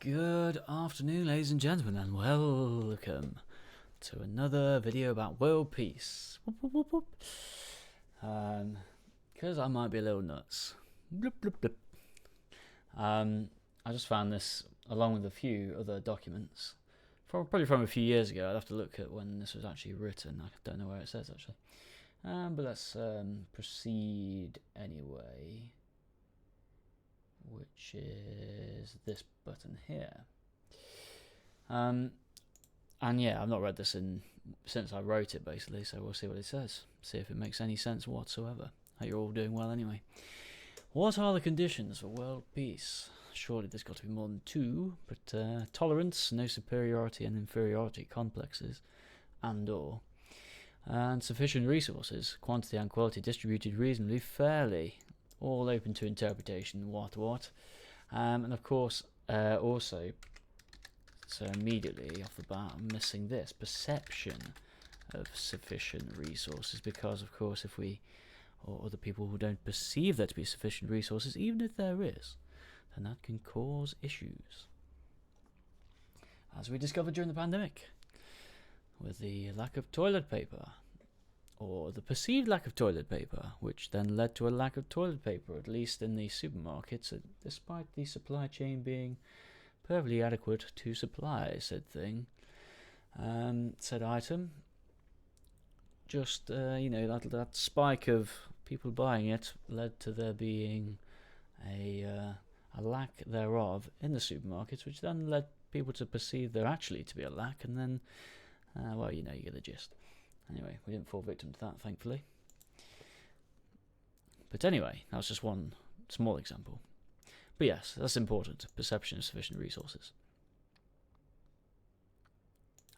Good afternoon, ladies and gentlemen, and welcome to another video about world peace. Whoop, whoop, whoop, whoop. Because I might be a little nuts. Bloop, bloop, bloop. I just found this along with a few other documents, probably from a few years ago. I'd have to look at when this was actually written. I don't know where it says actually. But let's proceed anyway, which is this button here. And yeah, I've not read this since I wrote it basically, so we'll see what it says, see if it makes any sense whatsoever. Hope you're all doing well anyway. What are the conditions for world peace? Surely there's got to be more than two, but tolerance, no superiority and inferiority complexes, and sufficient resources, quantity and quality distributed reasonably fairly, all open to interpretation, and of course also, so immediately off the bat I'm missing this, perception of sufficient resources, because of course if we, or other people who don't perceive there to be sufficient resources, even if there is, then that can cause issues, as we discovered during the pandemic with the lack of toilet paper, or the perceived lack of toilet paper, which then led to a lack of toilet paper, at least in the supermarkets, despite the supply chain being perfectly adequate to supply said thing, said item. Just that spike of people buying it led to there being a lack thereof in the supermarkets, which then led people to perceive there actually to be a lack, and then well, you get the gist. Anyway, we didn't fall victim to that, thankfully. But anyway, that was just one small example. But yes, that's important. Perception of sufficient resources.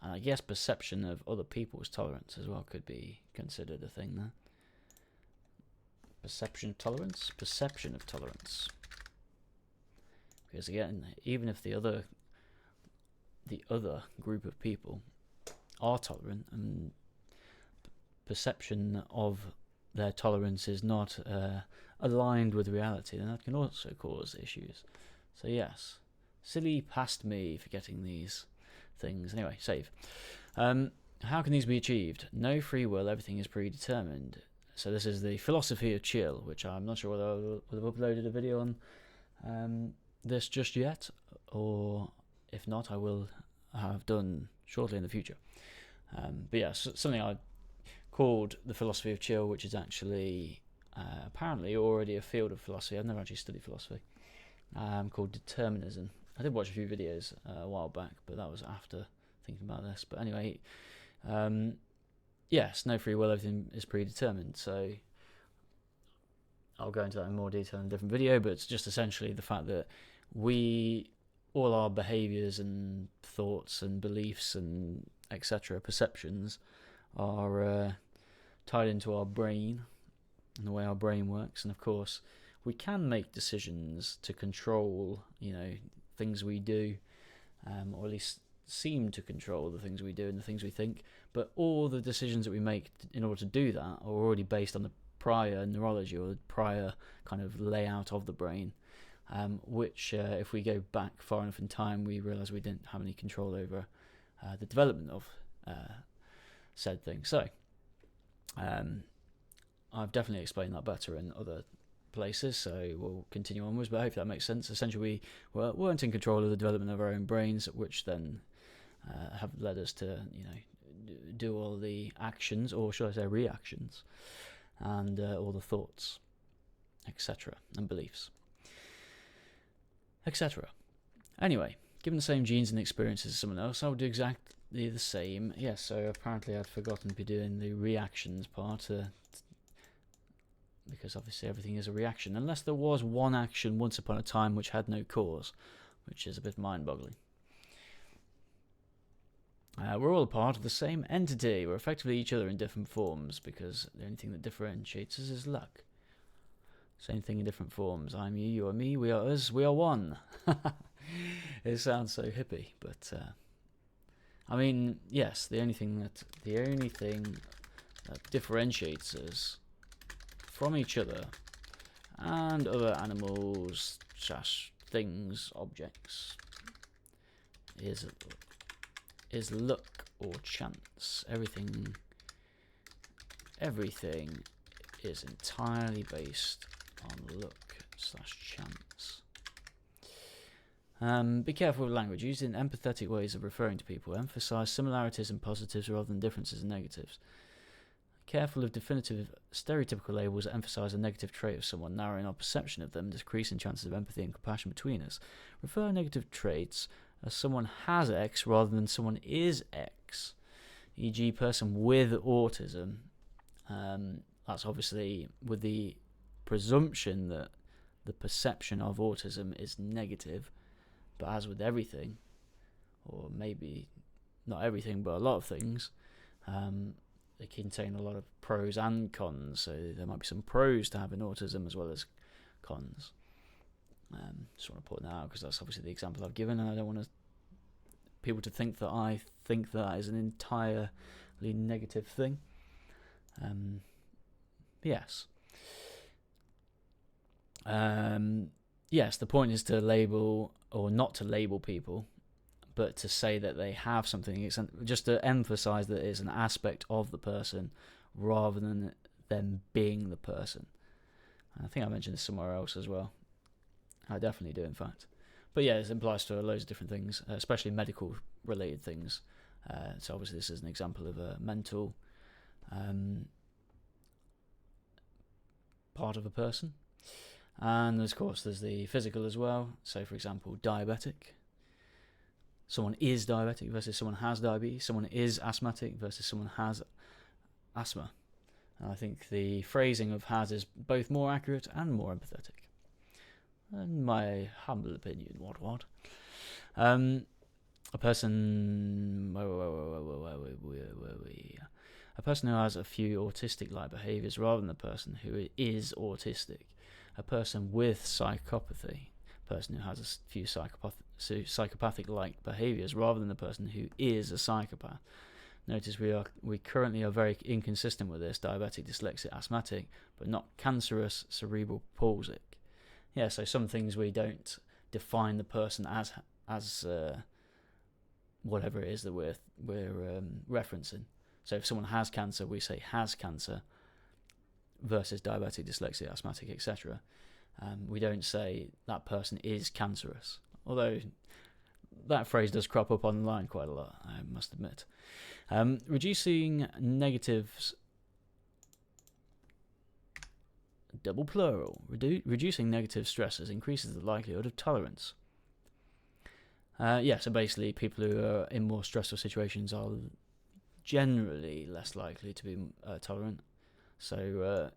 And I guess perception of other people's tolerance as well could be considered a thing there. Perception of tolerance? Perception of tolerance. Because again, even if the other group of people are tolerant, and perception of their tolerance is not aligned with reality, then that can also cause issues. So yes, silly past me forgetting these things. Anyway, save. How can these be achieved? No free will, everything is predetermined. So this is the philosophy of chill, which I'm not sure whether I will have uploaded a video on this just yet, or if not, I will have done shortly in the future. But yeah, something I called the philosophy of chill, which is actually apparently already a field of philosophy. I've never actually studied philosophy. Called determinism. I did watch a few videos a while back, but that was after thinking about this. But anyway, yes, no free will, everything is predetermined. So I'll go into that in more detail in a different video, but it's just essentially the fact that all our behaviours and thoughts and beliefs and etc., perceptions, are tied into our brain and the way our brain works. And of course, we can make decisions to control, things we do, or at least seem to control the things we do and the things we think. But all the decisions that we make in order to do that are already based on the prior neurology or the prior kind of layout of the brain, which if we go back far enough in time, we realise we didn't have any control over the development of said thing. So I've definitely explained that better in other places, so we'll continue onwards, but I hope that makes sense. Essentially, we weren't in control of the development of our own brains, which then have led us to do all the actions, or should I say reactions, and all the thoughts, etc., and beliefs, etc. Anyway, given the same genes and experiences as someone else, I would do exactly the same. Yes, so apparently I'd forgotten to be doing the reactions part, because obviously everything is a reaction, unless there was one action once upon a time which had no cause, which is a bit mind-boggling. We're all a part of the same entity. We're effectively each other in different forms, because the only thing that differentiates us is luck. Same thing in different forms. I'm you, you are me, we are us, we are one. It sounds so hippie, but I mean, yes, the only thing that differentiates us from each other and other animals, things, objects, is luck or chance. Everything is entirely based on luck/chance. Be careful with language. Used in empathetic ways of referring to people. Emphasize similarities and positives rather than differences and negatives. Careful of definitive stereotypical labels that emphasize a negative trait of someone, narrowing our perception of them, decreasing chances of empathy and compassion between us. Refer negative traits as someone has X rather than someone is X, e.g. person with autism. That's obviously with the presumption that the perception of autism is negative, but as with everything, or maybe not everything, but a lot of things, they contain a lot of pros and cons, so there might be some pros to having autism as well as cons. Just want to point that out because that's obviously the example I've given, and I don't want people to think that I think that is an entirely negative thing. Yes. Yes, the point is to label, or not to label people, but to say that they have something, just to emphasize that it's an aspect of the person rather than them being the person. I think I mentioned this somewhere else as well. I definitely do, in fact. But yeah, it applies to loads of different things, especially medical related things. So obviously this is an example of a mental part of a person. And of course there's the physical as well. So for example, diabetic. Someone is diabetic versus someone has diabetes. Someone is asthmatic versus someone has asthma. And I think the phrasing of has is both more accurate and more empathetic. In my humble opinion, what? A person who has a few autistic-like behaviours rather than the person who is autistic. A person with psychopathy. A person who has a few psychopathic-like behaviours rather than the person who is a psychopath. Notice we currently are very inconsistent with this: diabetic, dyslexic, asthmatic, but not cancerous, cerebral palsy. Yeah, so some things we don't define the person as whatever it is that we're referencing. So if someone has cancer, we say has cancer versus diabetic, dyslexic, asthmatic, etc. We don't say that person is cancerous, although that phrase does crop up online quite a lot, I must admit. Reducing negatives, double plural, reducing negative stresses increases the likelihood of tolerance. So basically people who are in more stressful situations are generally less likely to be tolerant. So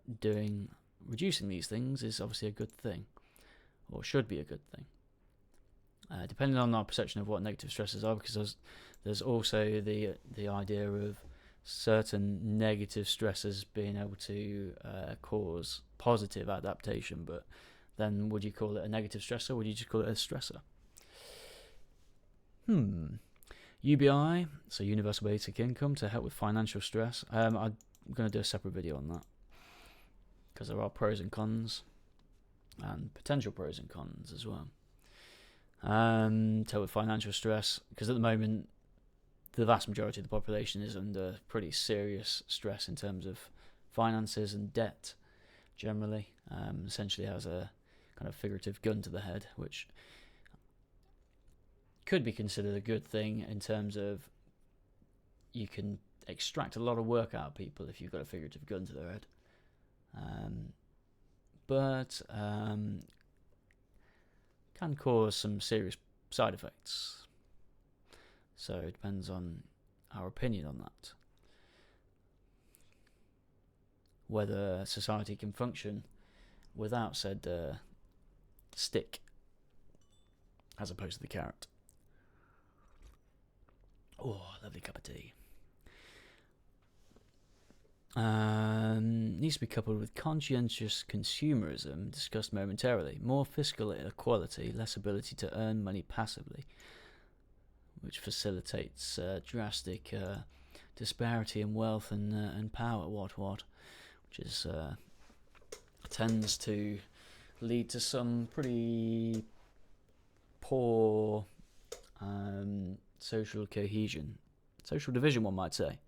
reducing these things is obviously a good thing, or should be a good thing. Depending on our perception of what negative stresses are, because there's also the idea of certain negative stresses being able to cause positive adaptation, but then would you call it a negative stressor, or would you just call it a stressor? UBI, so Universal Basic Income, to help with financial stress. I'm going to do a separate video on that, because there are pros and cons, and potential pros and cons as well. To help with financial stress, because at the moment the vast majority of the population is under pretty serious stress in terms of finances and debt generally. Essentially has a kind of figurative gun to the head, which could be considered a good thing in terms of you can extract a lot of work out of people if you've got a figurative gun to their head. But can cause some serious side effects. So it depends on our opinion on that. Whether society can function without said stick as opposed to the carrot. Oh, lovely cup of tea. Needs to be coupled with conscientious consumerism, discussed momentarily. More fiscal inequality, less ability to earn money passively, which facilitates drastic disparity in wealth and power, which is tends to lead to some pretty poor social cohesion, social division, one might say.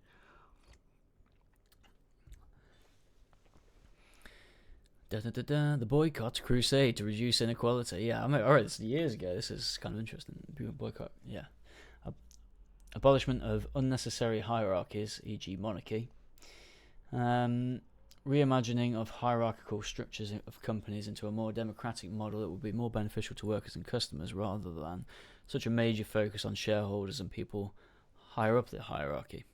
The boycott crusade to reduce inequality. Yeah, I read this years ago. This is kind of interesting. Boycott, yeah. Abolishment of unnecessary hierarchies, e.g. monarchy. Reimagining of hierarchical structures of companies into a more democratic model that would be more beneficial to workers and customers, rather than such a major focus on shareholders and people higher up the hierarchy.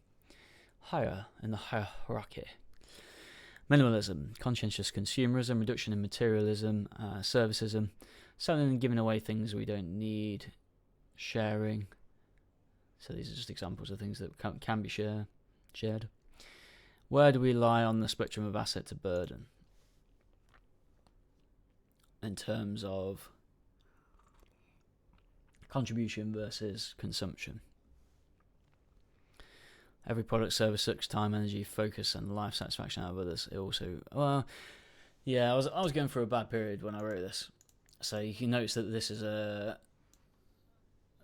Higher in the hierarchy. Minimalism, conscientious consumerism, reduction in materialism, servicism, selling and giving away things we don't need, sharing. So these are just examples of things that can be shared. Where do we lie on the spectrum of asset to burden in terms of contribution versus consumption? Every product, service sucks time, energy, focus, and life satisfaction out of others. It also, I was going through a bad period when I wrote this, so you can notice that this is a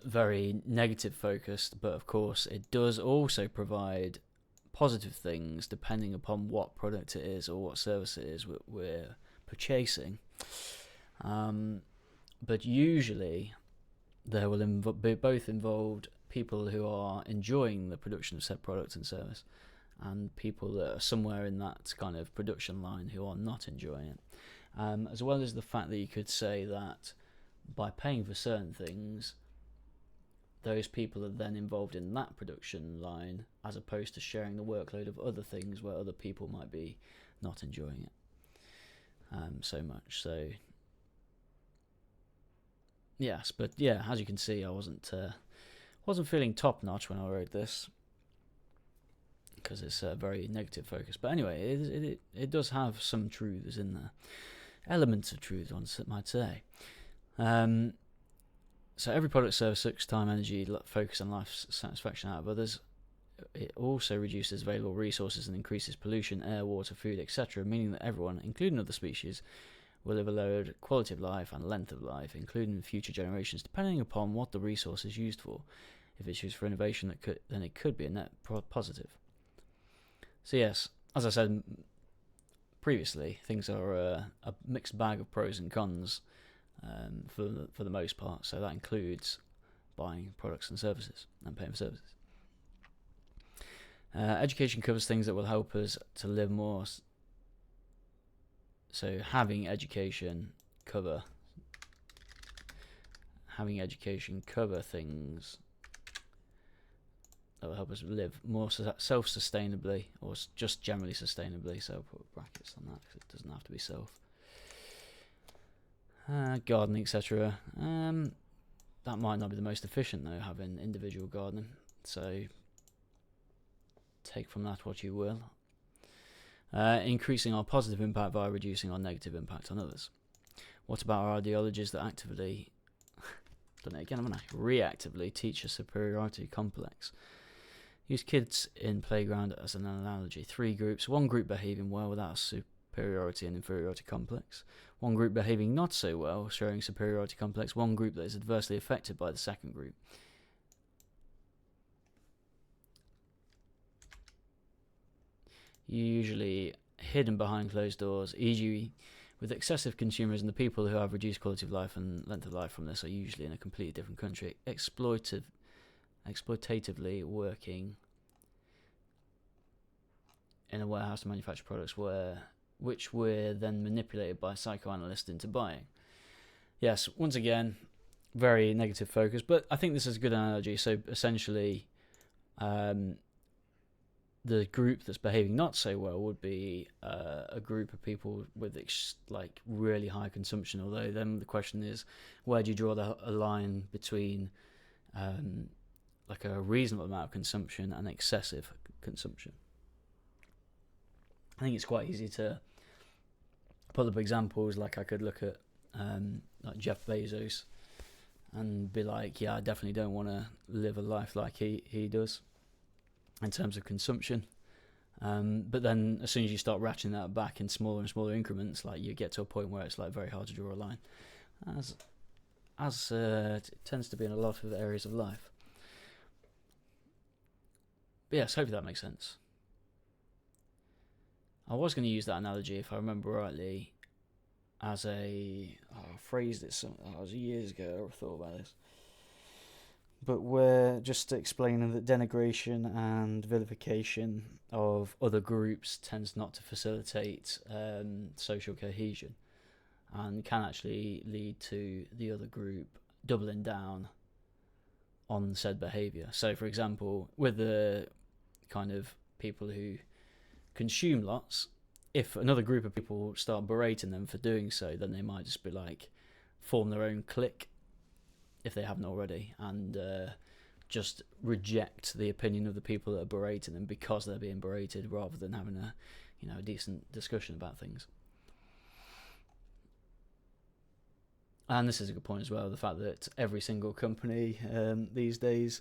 very negative focused, but of course it does also provide positive things depending upon what product it is or what service it is we're purchasing. But usually there will be both involved people who are enjoying the production of said product and service, and people that are somewhere in that kind of production line who are not enjoying it. As well as the fact that you could say that by paying for certain things, those people are then involved in that production line, as opposed to sharing the workload of other things where other people might be not enjoying it so much. So yes, but yeah, as you can see, I wasn't feeling top notch when I wrote this, because it's a very negative focus. But anyway, it does have some truths in there, elements of truth, one might say. So every product, service sucks time, energy, focus, and life satisfaction out of others. It also reduces available resources and increases pollution, air, water, food, etc., meaning that everyone, including other species, will live a lowered quality of life and length of life, including future generations, depending upon what the resource is used for. If it's used for innovation, then it could be a net positive. So yes, as I said previously, things are a mixed bag of pros and cons for the most part. So that includes buying products and services and paying for services. Education covers things that will help us to live more. So having education cover things that will help us live more self-sustainably, or just generally sustainably. So I'll put brackets on that because it doesn't have to be self. Gardening, etc. That might not be the most efficient though, having individual gardening. So take from that what you will. Increasing our positive impact via reducing our negative impact on others. What about our ideologies that actively, reactively teach a superiority complex? Use kids in playground as an analogy. 3 groups. 1 group behaving well without a superiority and inferiority complex. 1 group behaving not so well, showing superiority complex. 1 group that is adversely affected by the second group. Usually hidden behind closed doors, e.g. with excessive consumerism, the people who have reduced quality of life and length of life from this are usually in a completely different country, exploitatively working in a warehouse to manufacture products which were then manipulated by psychoanalysts into buying. Yes, once again, very negative focus, but I think this is a good analogy. So essentially, the group that's behaving not so well would be a group of people with really high consumption. Although then the question is, where do you draw a line between a reasonable amount of consumption and excessive consumption? I think it's quite easy to put up examples. Like I could look at like Jeff Bezos and be like, yeah, I definitely don't want to live a life like he does in terms of consumption. But then as soon as you start ratcheting that back in smaller and smaller increments, like you get to a point where it's like very hard to draw a line. as it tends to be in a lot of areas of life. But yes, hopefully that makes sense. I was going to use that analogy, if I remember rightly, as I phrased it years ago. I thought about this, but we're just explaining that denigration and vilification of other groups tends not to facilitate social cohesion, and can actually lead to the other group doubling down on said behaviour. So, for example, with the kind of people who consume lots, if another group of people start berating them for doing so, then they might just be like, form their own clique if they haven't already, and just reject the opinion of the people that are berating them because they're being berated, rather than having a decent discussion about things. And this is a good point as well, the fact that every single company these days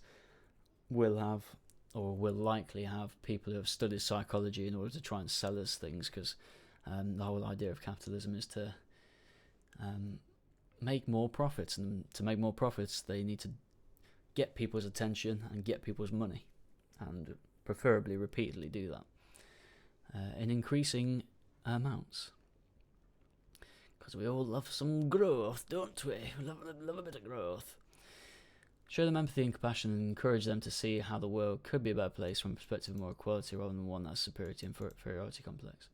will have, or will likely have, people who have studied psychology in order to try and sell us things, because the whole idea of capitalism is to make more profits, and to make more profits they need to get people's attention and get people's money, and preferably repeatedly do that in increasing amounts. Because we all love some growth, don't we? We love a bit of growth. Show them empathy and compassion, and encourage them to see how the world could be a better place from a perspective of more equality, rather than one that's superiority and inferiority complex.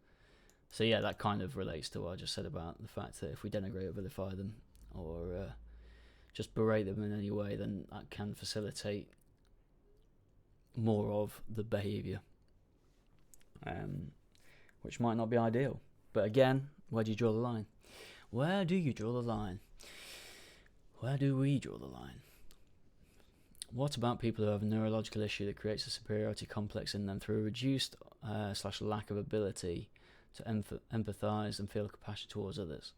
So yeah, that kind of relates to what I just said about the fact that if we denigrate or vilify them, or just berate them in any way, then that can facilitate more of the behaviour, which might not be ideal. But again, where do you draw the line? Where do you draw the line? Where do we draw the line? What about people who have a neurological issue that creates a superiority complex in them through a reduced / lack of ability to empathise and feel compassion towards others?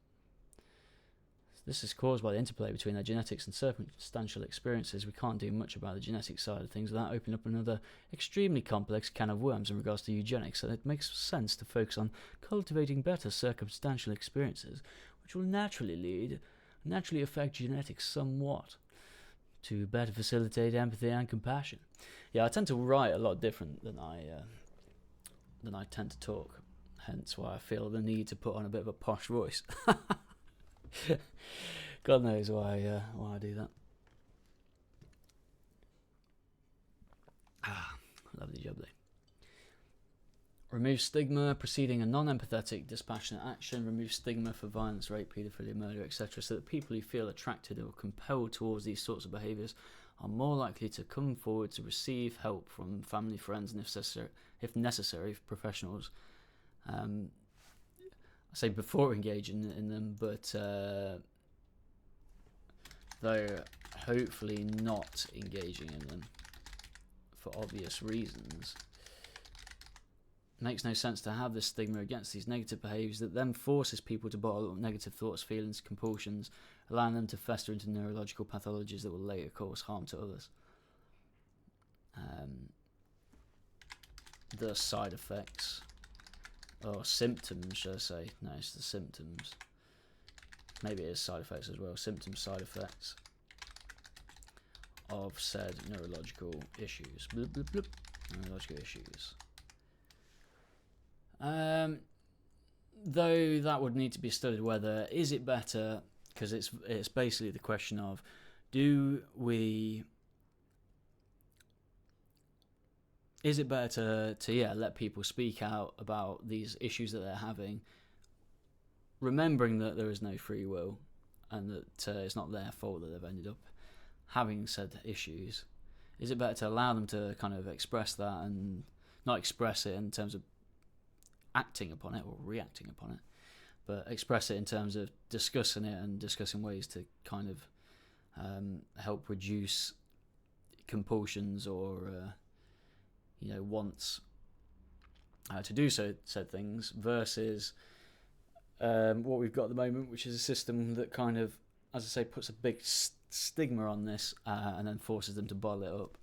This is caused by the interplay between their genetics and circumstantial experiences. We can't do much about the genetic side of things without opening up another extremely complex can of worms in regards to eugenics, so it makes sense to focus on cultivating better circumstantial experiences, which will naturally affect genetics somewhat, to better facilitate empathy and compassion. Yeah, I tend to write a lot different than I tend to talk, hence why I feel the need to put on a bit of a posh voice. God knows why I do that. Lovely jubbly. Remove stigma preceding a non-empathetic, dispassionate action. Remove stigma for violence, rape, paedophilia, murder, etc., so that people who feel attracted or compelled towards these sorts of behaviours are more likely to come forward to receive help from family, friends, and if necessary, professionals. I say before engaging in them, but though hopefully not engaging in them for obvious reasons. Makes no sense to have this stigma against these negative behaviours that then forces people to bottle up negative thoughts, feelings, compulsions, allowing them to fester into neurological pathologies that will later cause harm to others. The side effects, or symptoms, should I say? No, it's the symptoms. Maybe it is side effects as well. Symptoms, side effects of said neurological issues. Bloop, bloop, bloop. Neurological issues. Though that would need to be studied, whether is it better, because it's basically the question of, is it better to let people speak out about these issues that they're having, remembering that there is no free will and that it's not their fault that they've ended up having said issues? Is it better to allow them to kind of express that, and not express it in terms of acting upon it or reacting upon it, but express it in terms of discussing it and discussing ways to kind of help reduce compulsions or wants to do said things, versus what we've got at the moment, which is a system that kind of, as I say, puts a big stigma on this and then forces them to bottle it up.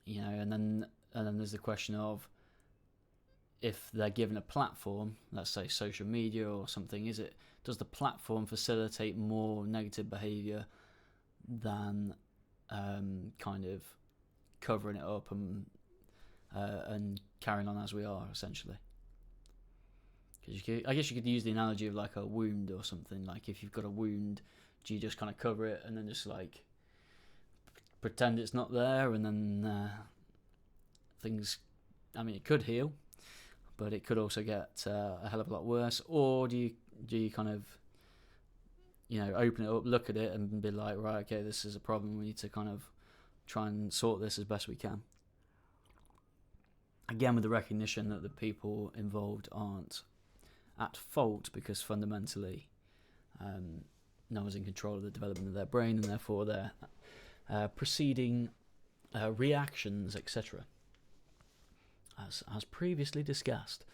And then there's the question of, if they're given a platform, let's say social media or something, does the platform facilitate more negative behaviour than kind of covering it up and carrying on as we are, essentially? Because I guess you could use the analogy of like a wound or something. Like if you've got a wound, do you just kind of cover it and then just like pretend it's not there, and then things, I mean, it could heal, but it could also get a hell of a lot worse? Or do you kind of, open it up, look at it, and be like, right, okay, this is a problem, we need to kind of try and sort this as best we can? Again, with the recognition that the people involved aren't at fault, because fundamentally no one's in control of the development of their brain, and therefore their preceding reactions, etc., as previously discussed.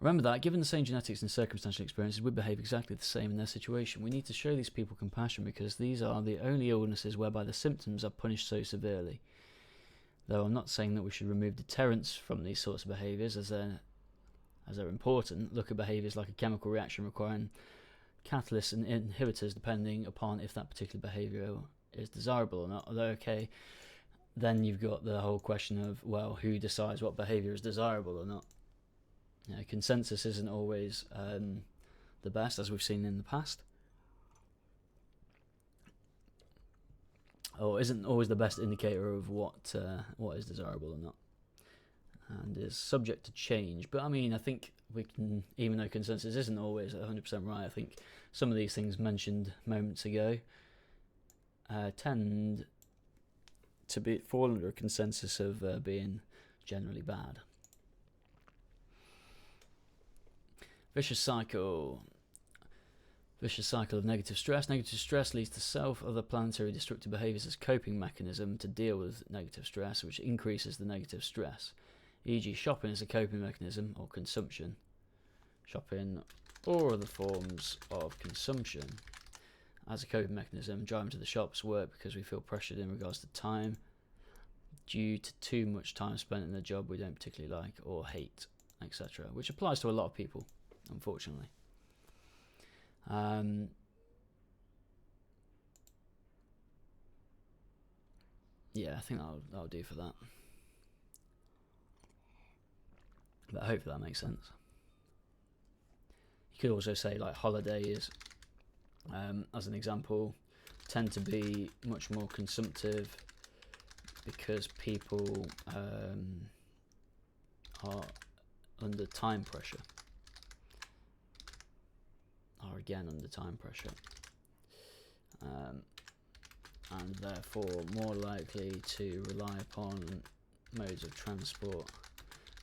Remember that, given the same genetics and circumstantial experiences, we behave exactly the same in their situation. We need to show these people compassion, because these are the only illnesses whereby the symptoms are punished so severely. Though I'm not saying that we should remove deterrence from these sorts of behaviours, as they're important. Look at behaviours like a chemical reaction requiring catalysts and inhibitors depending upon if that particular behaviour is desirable or not. Although, okay, then you've got the whole question of, well, who decides what behaviour is desirable or not? Consensus isn't always the best, as we've seen in the past, or isn't always the best indicator of what is desirable or not, and is subject to change. But I mean, I think we can, even though consensus isn't always 100% right, I think some of these things mentioned moments ago tend to fall under a consensus of being generally bad. Vicious cycle of negative stress. Negative stress leads to other planetary destructive behaviours as coping mechanism to deal with negative stress, which increases the negative stress. E.g., shopping is a coping mechanism, or consumption. Shopping or other forms of consumption as a coping mechanism. Driving to the shops work because we feel pressured in regards to time due to too much time spent in a job we don't particularly like or hate, etc., which applies to a lot of people, unfortunately. Yeah, I think that'll do for that. But hopefully that makes sense. You could also say like holidays, as an example, tend to be much more consumptive because people are under time pressure. Are again under time pressure, and therefore more likely to rely upon modes of transport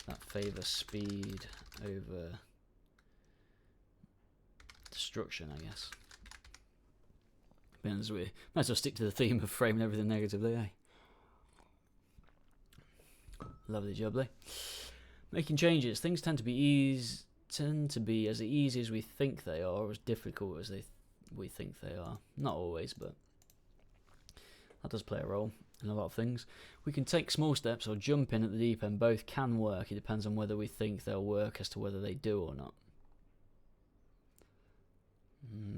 that favour speed over destruction, I guess. As we might as well stick to the theme of framing everything negatively, eh? Lovely jubbly. Making changes. Things tend to be as easy as we think they are, or as difficult as we think they are. Not always, but that does play a role in a lot of things. We can take small steps or jump in at the deep end. Both can work. It depends on whether we think they'll work as to whether they do or not.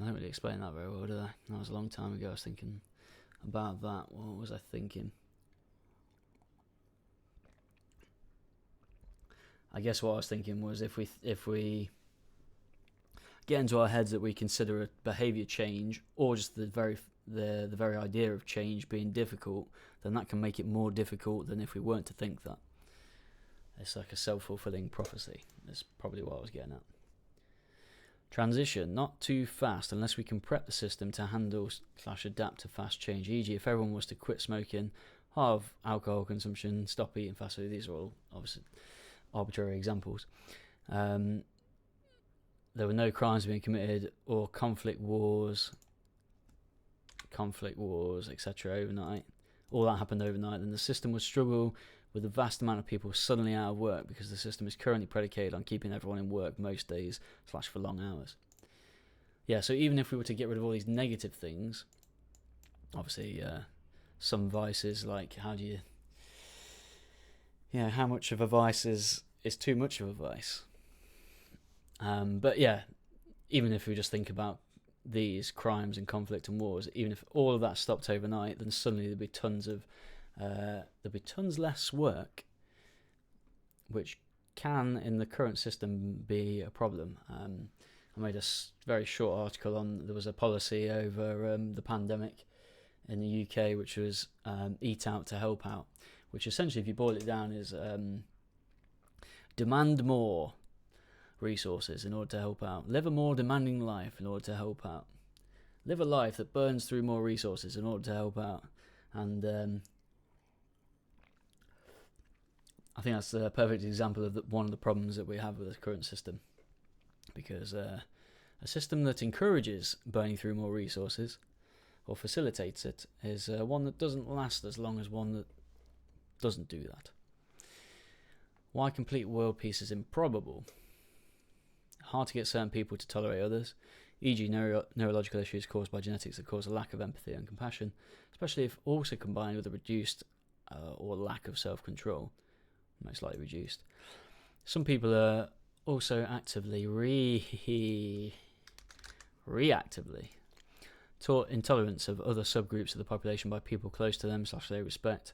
I don't really explain that very well, did I? That was a long time ago. I was thinking about that. What was I thinking? I guess what I was thinking was if we get into our heads that we consider a behaviour change, or just the very idea of change being difficult, then that can make it more difficult than if we weren't to think that. It's like a self-fulfilling prophecy. That's probably what I was getting at. Transition, not too fast unless we can prep the system to handle / adapt to fast change. E.g., if everyone was to quit smoking, halve alcohol consumption, stop eating fast food, these are all obviously arbitrary examples. There were no crimes being committed or conflict wars, etc. overnight. All that happened overnight, then the system would struggle with a vast amount of people suddenly out of work, because the system is currently predicated on keeping everyone in work most days / for long hours. Yeah, so even if we were to get rid of all these negative things, obviously some vices, like how much of a vice is it's too much of a vice. But yeah, even if we just think about these crimes and conflict and wars, even if all of that stopped overnight, then suddenly there'd be tons less work, which can, in the current system, be a problem. I made a very short article on, there was a policy over the pandemic in the UK, which was eat out to help out, which essentially, if you boil it down, is demand more resources in order to help out. Live a more demanding life in order to help out. Live a life that burns through more resources in order to help out. And I think that's a perfect example of one of the problems that we have with the current system. Because a system that encourages burning through more resources or facilitates it is one that doesn't last as long as one that doesn't do that. Why complete world peace is improbable. Hard to get certain people to tolerate others, e.g. neurological issues caused by genetics that cause a lack of empathy and compassion, especially if also combined with a reduced or lack of self-control, most likely reduced. Some people are also actively, reactively taught intolerance of other subgroups of the population by people close to them / they respect.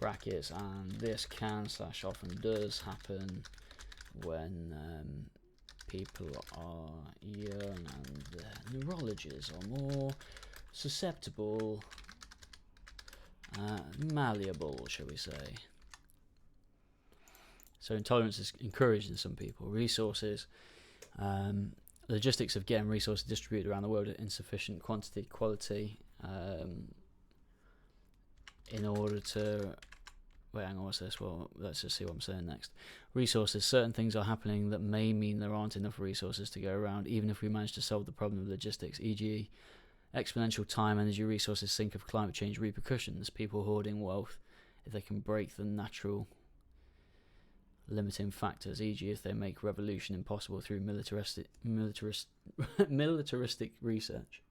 Brackets, and this can / often does happen when people are young and their neurologies are more susceptible, malleable, shall we say. So intolerance is encouraged in some people. Resources, logistics of getting resources distributed around the world at insufficient quantity, quality, in order to... Wait, hang on, what's this? Well, let's just see what I'm saying next. Resources. Certain things are happening that may mean there aren't enough resources to go around, even if we manage to solve the problem of logistics, e.g. exponential time, energy, resources sink of climate change repercussions, people hoarding wealth if they can break the natural limiting factors, e.g. if they make revolution impossible through militaristic research.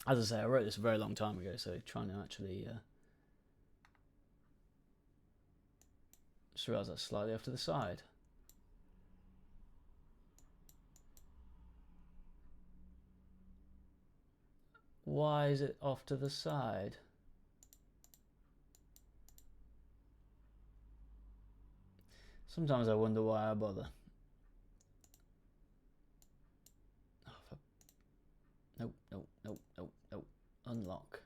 As I say, I wrote this a very long time ago, so trying to actually just realised that's slightly off to the side. Why is it off to the side? Sometimes I wonder why I bother. Nope. Unlock.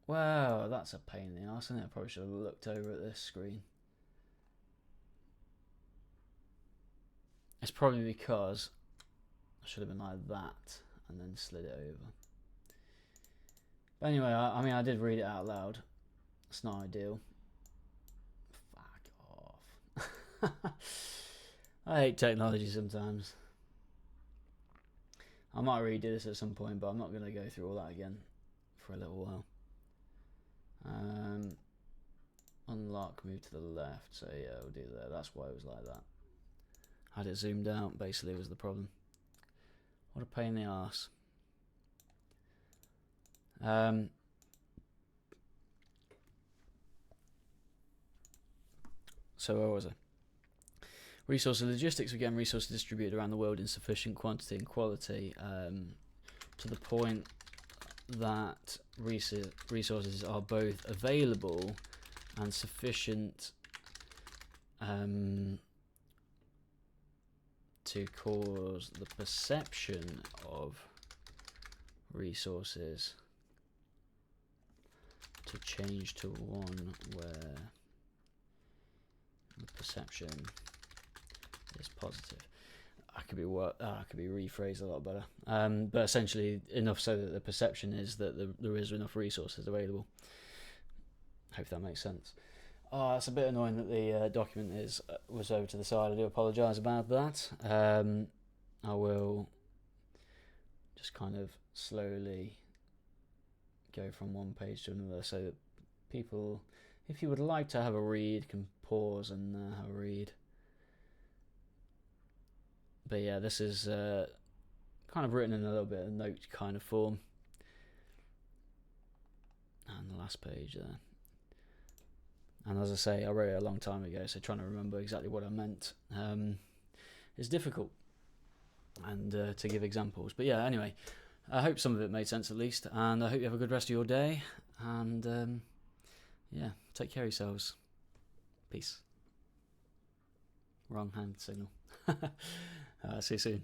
Wow, that's a pain in the arse, isn't it? I probably should have looked over at this screen. It's probably because I should have been like that and then slid it over. But anyway, I mean, I did read it out loud. It's not ideal. Fuck off. I hate technology sometimes. I might redo this at some point, but I'm not going to go through all that again for a little while. Unlock, move to the left. So yeah, we'll do that. That's why it was like that. Had it zoomed out, basically, was the problem. What a pain in the arse. So where was I? Resource and logistics, again, resources distributed around the world in sufficient quantity and quality, to the point that resources are both available and sufficient to cause the perception of resources to change to one where the perception is positive. I could be rephrased a lot better. But essentially enough so that the perception is that there is enough resources available. Hope that makes sense. It's a bit annoying that the document was over to the side. I do apologise about that. I will just kind of slowly go from one page to another so that people, if you would like to have a read, can pause and have a read. But yeah, this is kind of written in a little bit of note kind of form. the last page there. And as I say, I wrote it a long time ago, so trying to remember exactly what I meant is difficult, and to give examples. But yeah, anyway, I hope some of it made sense at least, and I hope you have a good rest of your day, and yeah, take care of yourselves. Peace. Wrong hand signal. See you soon.